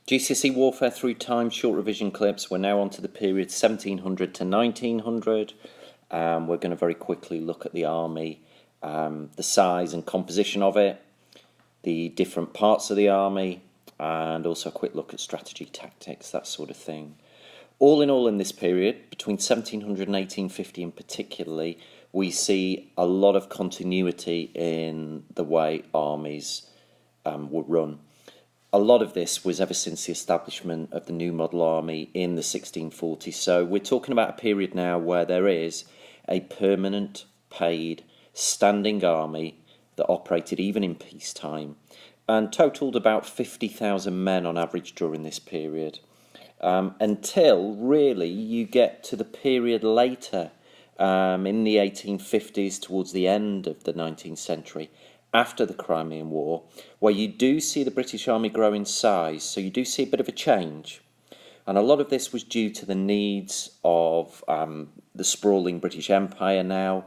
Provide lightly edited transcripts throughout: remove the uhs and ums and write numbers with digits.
GCSE Warfare Through Time short revision clips. We're now on to the period 1700 to 1900. We're going to very quickly look at the army, the size and composition of it, the different parts of the army, and also a quick look at strategy, tactics, that sort of thing. All in all, in this period, between 1700 and 1850 in particularly, we see a lot of continuity in the way armies were run. A lot of this was ever since the establishment of the new model army in the 1640s. So we're talking about a period now where there is a permanent, paid, standing army that operated even in peacetime and totalled about 50,000 men on average during this period. Until really you get to the period later in the 1850s, towards the end of the 19th century, after the Crimean War, where you do see the British Army grow in size, so you do see a bit of a change. And a lot of this was due to the needs of the sprawling British Empire now,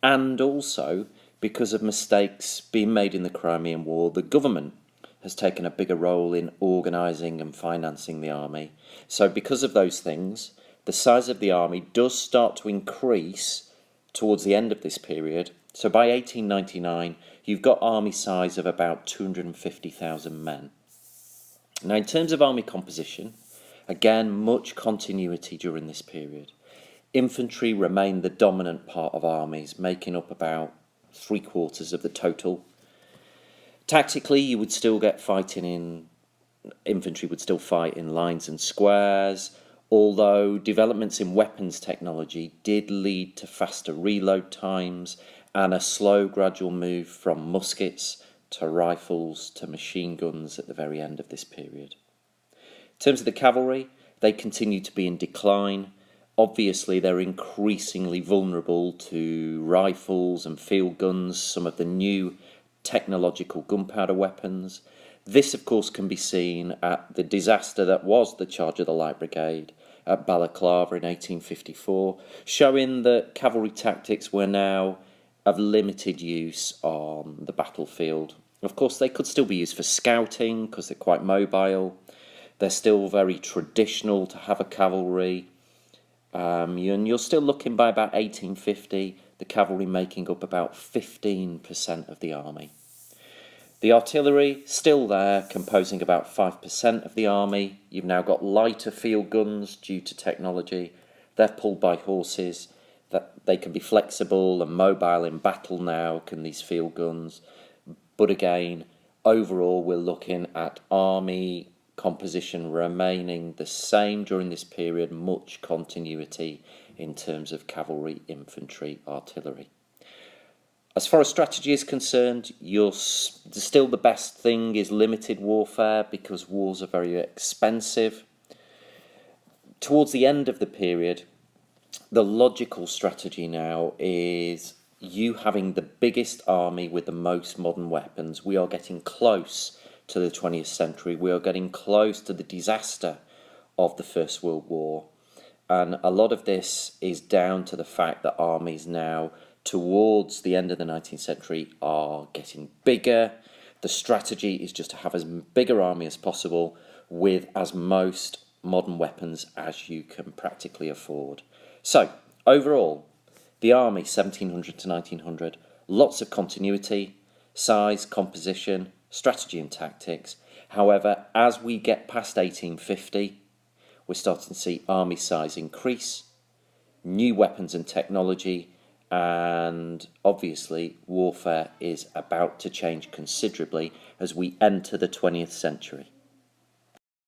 and also because of mistakes being made in the Crimean War. The government has taken a bigger role in organising and financing the army. So because of those things, the size of the army does start to increase towards the end of this period. So by 1899, you've got army size of about 250,000 men. Now, in terms of army composition, again, much continuity during this period. Infantry remained the dominant part of armies, making up about 3/4 of the total. Tactically, you would still get infantry would still fight in lines and squares, although developments in weapons technology did lead to faster reload times and a slow gradual move from muskets to rifles to machine guns at the very end of this period. In terms of the cavalry, they continue to be in decline. Obviously, they're increasingly vulnerable to rifles and field guns, some of the new technological gunpowder weapons. This, of course, can be seen at the disaster that was the charge of the Light Brigade at Balaclava in 1854, showing that cavalry tactics were now of limited use on the battlefield. Of course, they could still be used for scouting because they're quite mobile. They're still very traditional to have a cavalry. And you're still looking by about 1850, the cavalry making up about 15% of the army. The artillery, still there, composing about 5% of the army. You've now got lighter field guns due to technology. They're pulled by horses. That they can be flexible and mobile in battle now, can these field guns. But again, overall, we're looking at army composition remaining the same during this period, much continuity in terms of cavalry, infantry, artillery. As far as strategy is concerned, still the best thing is limited warfare because wars are very expensive. Towards the end of the period, the logical strategy now is you having the biggest army with the most modern weapons. We are getting close to the 20th century. We are getting close to the disaster of the First World War. And a lot of this is down to the fact that armies now, towards the end of the 19th century, are getting bigger. The strategy is just to have as big an army as possible with as most modern weapons as you can practically afford. So, overall, the army 1700 to 1900, lots of continuity, size, composition, strategy and tactics. However, as we get past 1850, we're starting to see army size increase, new weapons and technology, and obviously warfare is about to change considerably as we enter the 20th century.